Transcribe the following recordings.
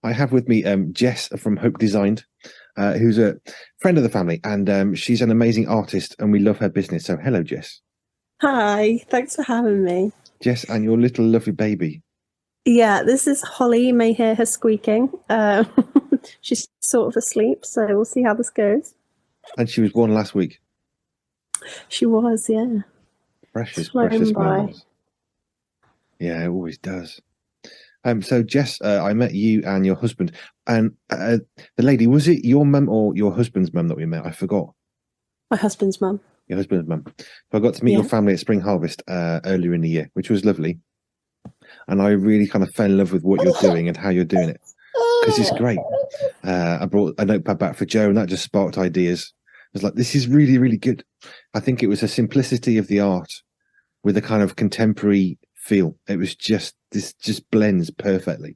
I have with me Jess from Hope Designed, who's a friend of the family, and she's an amazing artist, and we love her business. So, hello, Jess. Hi, thanks for having me. Jess, and your little lovely baby. Yeah, this is Holly. You may hear her squeaking. She's sort of asleep, so we'll see how this goes. And she was born last week. She was, yeah. Precious, Flown precious by. moments. Yeah, it always does. So Jess, I met you and your husband, and the lady, was it your mum or your husband's mum that we met? I forgot. My husband's mum. Your husband's mum. So I got to meet your Yeah. family at Spring Harvest earlier in the year, which was lovely. And I really kind of fell in love with what you're doing and how you're doing it because it's great. I brought a notepad back for Joe, and that just sparked ideas. I was like, this is really, really good. I think it was a simplicity of the art with a kind of contemporary feel. It was just blends perfectly.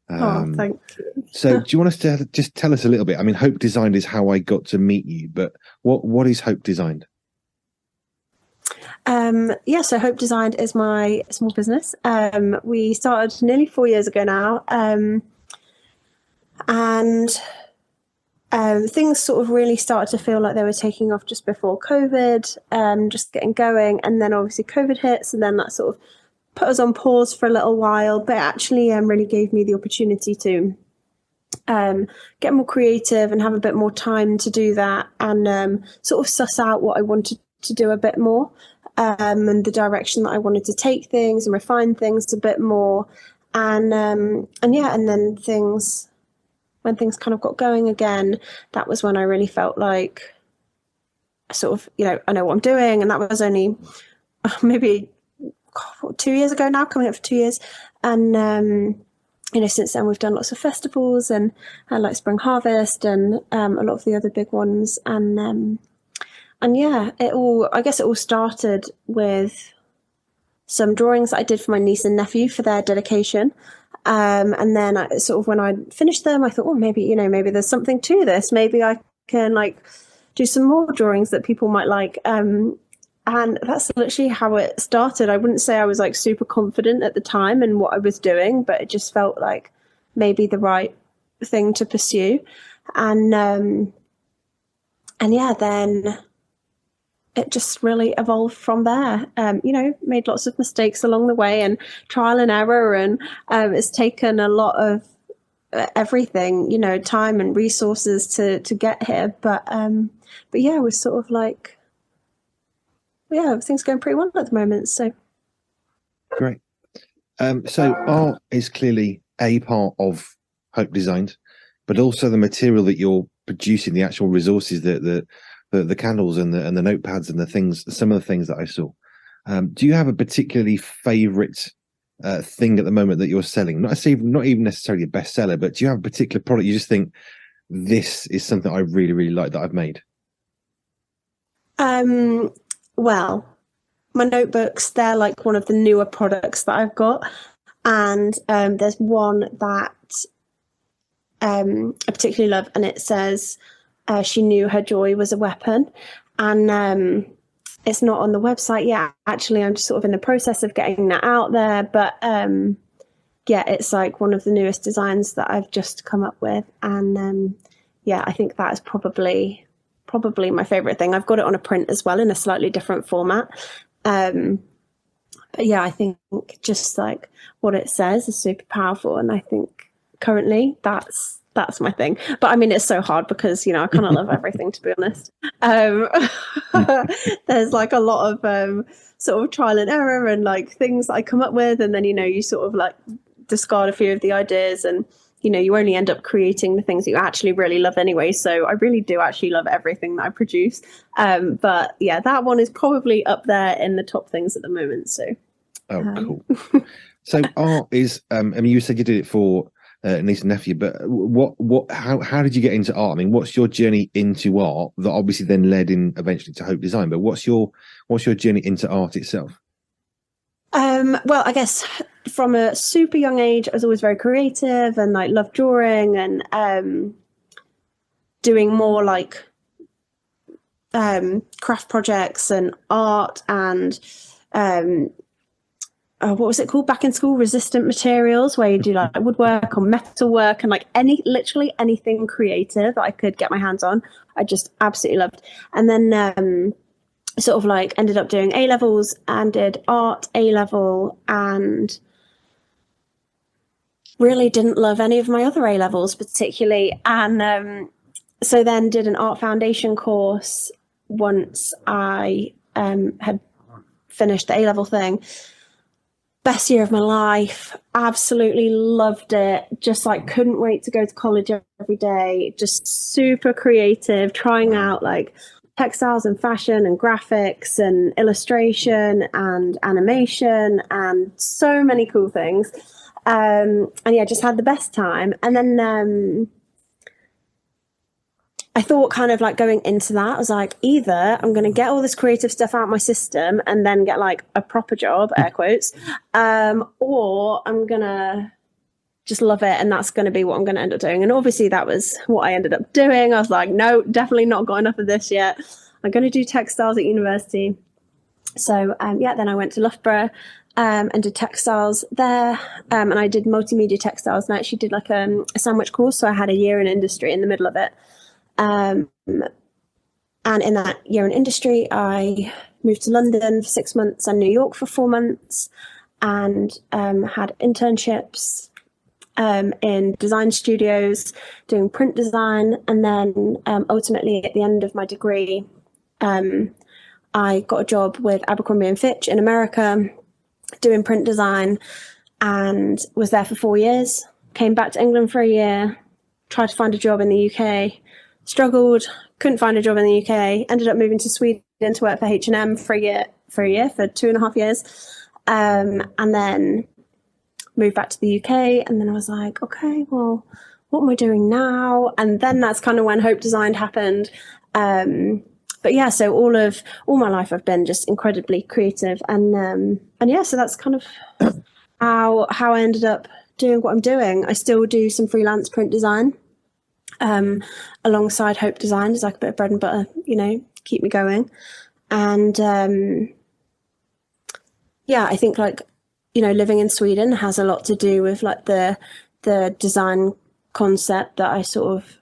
Thank you. So do you want us to just tell us a little bit? I mean, Hope Designed is how I got to meet you, but what is Hope Designed? So Hope Designed is my small business. We started nearly 4 years ago now, and things sort of really started to feel like they were taking off just before COVID, just getting going, and then obviously COVID hits, and then that sort of put us on pause for a little while, but it actually really gave me the opportunity to get more creative and have a bit more time to do that, and sort of suss out what I wanted to do a bit more, and the direction that I wanted to take things and refine things a bit more, and then when things kind of got going again, that was when I really felt like sort of, I know what I'm doing, and that was only maybe 2 years ago now, coming up for 2 years, and since then we've done lots of festivals and like Spring Harvest and a lot of the other big ones, and yeah, I guess it all started with some drawings that I did for my niece and nephew for their dedication, and then when I finished them, I thought, oh, maybe there's something to this. Maybe I can do some more drawings that people might like. And that's literally how it started. I wouldn't say I was super confident at the time in what I was doing, but it just felt like maybe the right thing to pursue. And yeah, then it just really evolved from there. Made lots of mistakes along the way and trial and error, and it's taken a lot of everything, time and resources to get here. But yeah, we're sort of everything's going pretty well at the moment. So Great. So art is clearly a part of Hope Designed, but also the material that you're producing, the actual resources, the candles and the notepads and the things, some of the things that I saw. Do you have a particularly favorite thing at the moment that you're selling? Not even necessarily a bestseller, but do you have a particular product you just think this is something I really, really like that I've made? Well, my notebooks, they're like one of the newer products that I've got. And there's one that I particularly love, and it says, she knew her joy was a weapon. And it's not on the website yet. Actually, I'm just sort of in the process of getting that out there. But yeah, it's like one of the newest designs that I've just come up with. And yeah, I think that is probably my favorite thing. I've got it on a print as well in a slightly different format. But yeah, I think just like what it says is super powerful, and I think currently that's my thing. But I mean, it's so hard because I kind of love everything, to be honest. There's like a lot of sort of trial and error and like things that I come up with, and then you sort of like discard a few of the ideas, and you only end up creating the things that you actually really love anyway. So I really do actually love everything that I produce. But yeah, that one is probably up there in the top things at the moment. So. Cool. So art is, I mean, you said you did it for niece and nephew, but how did you get into art? I mean, what's your journey into art that obviously then led in eventually to Hope Design? But what's your journey into art itself? Well, I guess from a super young age, I was always very creative and like loved drawing and doing more like craft projects and art, and what was it called back in school? Resistant materials, where you do like woodwork or metalwork and like literally anything creative that I could get my hands on. I just absolutely loved. And then sort of like ended up doing A levels and did art A level, and really didn't love any of my other A levels particularly. And so then did an art foundation course once I had finished the A level thing. Best year of my life. Absolutely loved it. Just like couldn't wait to go to college every day. Just super creative, trying out like textiles and fashion and graphics and illustration and animation and so many cool things. And yeah, just had the best time. And then I thought kind of like going into that, I was like, either I'm going to get all this creative stuff out of my system and then get like a proper job, air quotes, or I'm going to just love it. And that's going to be what I'm going to end up doing. And obviously that was what I ended up doing. I was like, no, definitely not got enough of this yet. I'm going to do textiles at university. So yeah, then I went to Loughborough and did textiles there. And I did multimedia textiles, and I actually did like a sandwich course. So I had a year in industry in the middle of it. And in that year in industry, I moved to London for 6 months and New York for 4 months, and had internships in design studios doing print design. And then ultimately at the end of my degree, I got a job with Abercrombie and Fitch in America doing print design, and was there for 4 years. Came back to England for a year, tried to find a job in the UK. Struggled, couldn't find a job in the UK, ended up moving to Sweden to work for H&M for 2.5 years, and then moved back to the UK. And then I was like, okay, well, what am I doing now? And then that's kind of when Hope Designed happened. But yeah, so all my life I've been just incredibly creative, and yeah, so that's kind of how I ended up doing what I'm doing. I still do some freelance print design. Alongside Hope Design is like a bit of bread and butter, keep me going. And yeah, I think like, living in Sweden has a lot to do with like the design concept that I sort of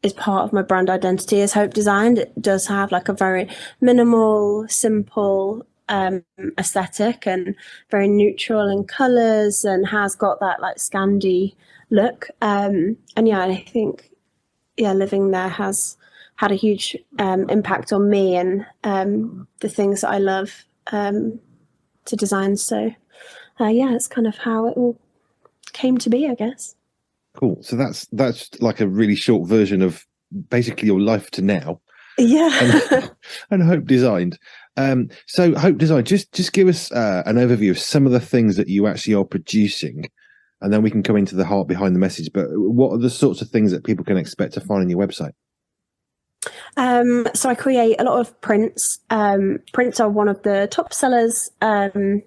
is part of my brand identity as Hope Designed. It does have like a very minimal, simple aesthetic and very neutral in colours, and has got that like Scandi look. And yeah, I think living there has had a huge impact on me and the things that I love to design. So yeah, it's kind of how it all came to be, I guess. Cool. So that's like a really short version of basically your life to now. Yeah. And Hope Designed. So Hope Designed, just give us an overview of some of the things that you actually are producing, and then we can come into the heart behind the message. But what are the sorts of things that people can expect to find on your website? So I create a lot of prints. Prints are one of the top sellers. Then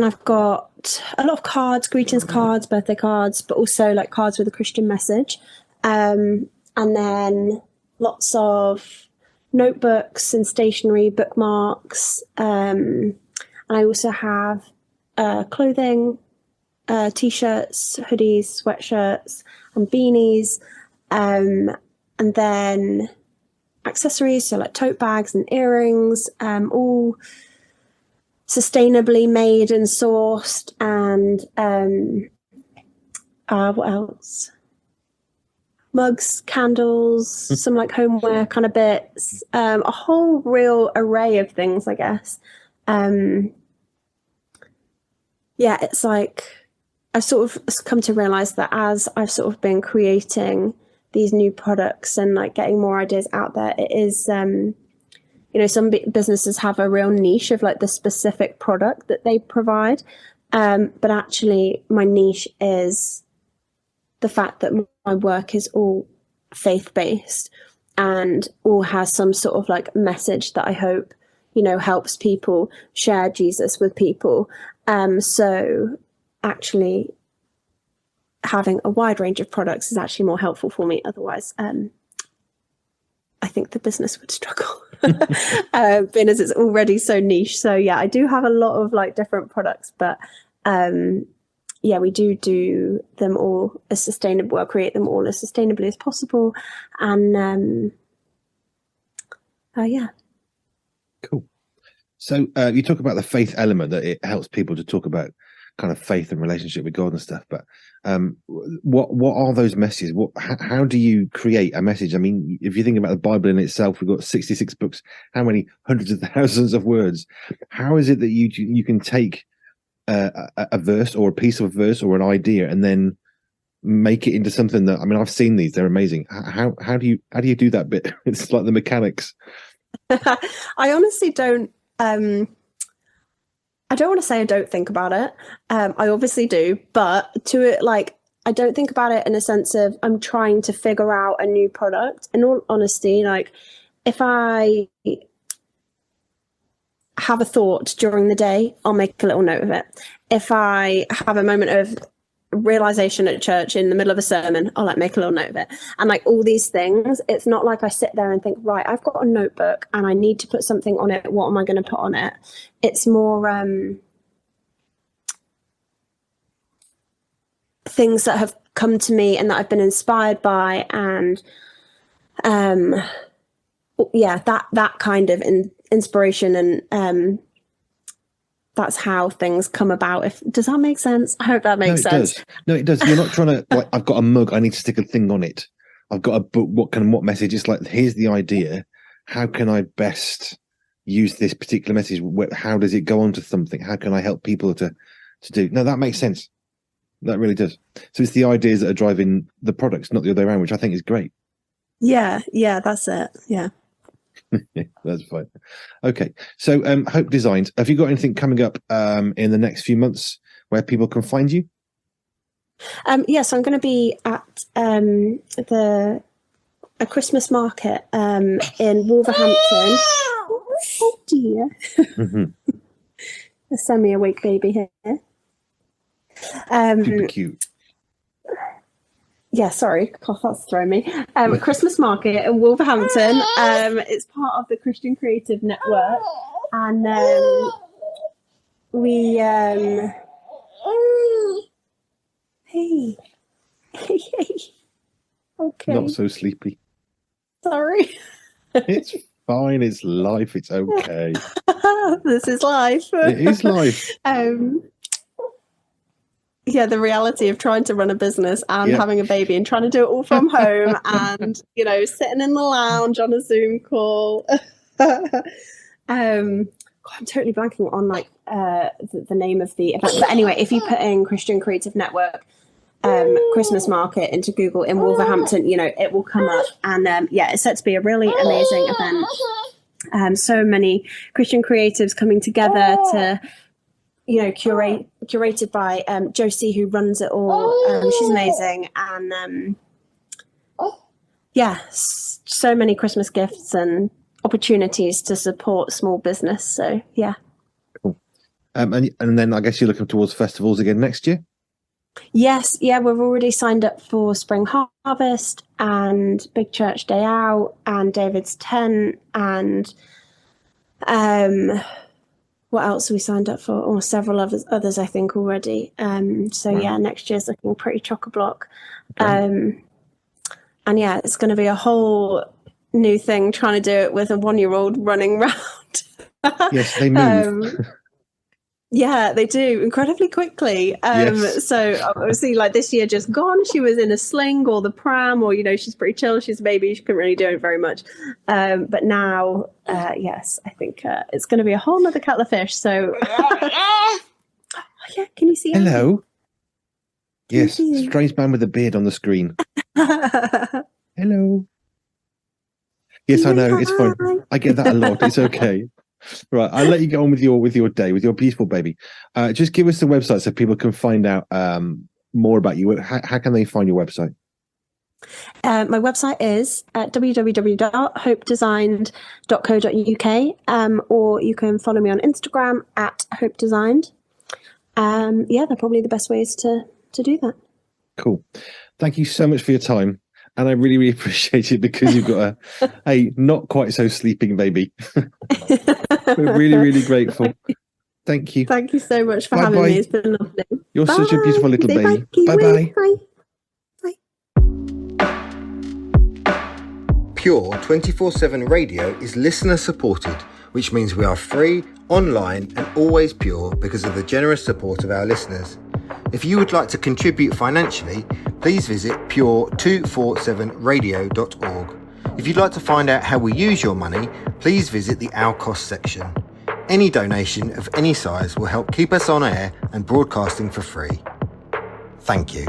I've got a lot of cards, greetings cards, birthday cards, but also like cards with a Christian message. And then lots of notebooks and stationery, bookmarks. And I also have clothing, t-shirts, hoodies, sweatshirts, and beanies. And then accessories, so like tote bags and earrings, all sustainably made and sourced. And what else? Mugs, candles, some like homeware kind of bits, a whole real array of things, I guess. Yeah, it's like I've sort of come to realize that as I've sort of been creating these new products and like getting more ideas out there, it is, some businesses have a real niche of like the specific product that they provide. But actually my niche is the fact that my work is all faith-based and all has some sort of like message that I hope, helps people share Jesus with people. So actually having a wide range of products is actually more helpful for me. Otherwise, I think the business would struggle. being as it's already so niche. So yeah, I do have a lot of like different products, but yeah, we do them all as sustainable. I'll create them all as sustainably as possible, and yeah. Cool. So you talk about the faith element, that it helps people to talk about kind of faith and relationship with God and stuff. But what are those messages? How do you create a message? I mean, if you think about the Bible in itself, we've got 66 books. How many hundreds of thousands of words? How is it that you can take a verse or a piece of a verse or an idea and then make it into something that, I mean, I've seen these; they're amazing. How do you do that bit? It's like the mechanics. I honestly don't. I don't want to say I don't think about it. I obviously do, but to it, like, I don't think about it in a sense of I'm trying to figure out a new product. In all honesty, like, if I have a thought during the day, I'll make a little note of it. If I have a moment of realization at church in the middle of a sermon, I'll like make a little note of it. And like all these things, it's not like I sit there and think, right, I've got a notebook and I need to put something on it. What am I going to put on it? It's more things that have come to me and that I've been inspired by, and yeah, that kind of inspiration, and that's how things come about. Does that make sense? I hope that makes sense. Does. No, it does. You're not trying to, like, I've got a mug, I need to stick a thing on it. I've got a book, what message? It's like, here's the idea. How can I best use this particular message? How does it go on to something? How can I help people to do? No, that makes sense. That really does. So it's the ideas that are driving the products, not the other way around, which I think is great. Yeah, that's it. Yeah. That's fine. Okay, so Hope Designs, have you got anything coming up in the next few months where people can find you? Yes, I'm going to be at a Christmas market in Wolverhampton. Oh dear, a semi-awake baby here. Super cute. Yeah, sorry, cough, that's thrown me. Christmas market in Wolverhampton. It's part of the Christian Creative Network, and we hey, okay, not so sleepy. Sorry. It's fine. It's life. It's okay. This is life. It is life. Yeah, the reality of trying to run a business and having a baby and trying to do it all from home and, sitting in the lounge on a Zoom call. I'm totally blanking on the name of the event. But anyway, if you put in Christian Creative Network Christmas market into Google in Wolverhampton, it will come up. And it's set to be a really amazing event. So many Christian creatives coming together to curated by Josie, who runs it all. She's amazing, and so many Christmas gifts and opportunities to support small business. So yeah. Cool. And then I guess you're looking towards festivals again next year. Yes, yeah, we've already signed up for Spring Harvest and Big Church Day Out and David's Tent and what else have we signed up for? Or several others, I think, already. Next year's looking pretty chock-a-block. Okay. And yeah, it's going to be a whole new thing trying to do it with a 1-year-old running around. Yes, they move. Yeah, they do incredibly quickly. Yes. So obviously, like this year just gone, she was in a sling or the pram, or she's pretty chill. She's a baby; she couldn't really do it very much. But now, yes, I think it's going to be a whole nother kettle of fish. So, yeah, can you see? Hello. Yes, strange man with a beard on the screen. Hello. Yes, I know. It's fine. I get that a lot. It's okay. Right, I'll let you go on with your day, with your beautiful baby. Just give us the website so people can find out more about you. How can they find your website? My website is www.hopedesigned.co.uk, or you can follow me on Instagram at hopedesigned. They're probably the best ways to do that. Cool. Thank you so much for your time. And I really, really appreciate it because you've got a not quite so sleeping baby. We're really, really grateful. Thank you. Thank you so much for Bye having bye. me. It's been lovely. You're such a beautiful little Say baby. bye. Bye-bye. Bye. Pure 24/7 radio is listener supported, which means we are free, online and always pure because of the generous support of our listeners. If you would like to contribute financially, please visit pure247radio.org. If you'd like to find out how we use your money, please visit the Our Cost section. Any donation of any size will help keep us on air and broadcasting for free. Thank you.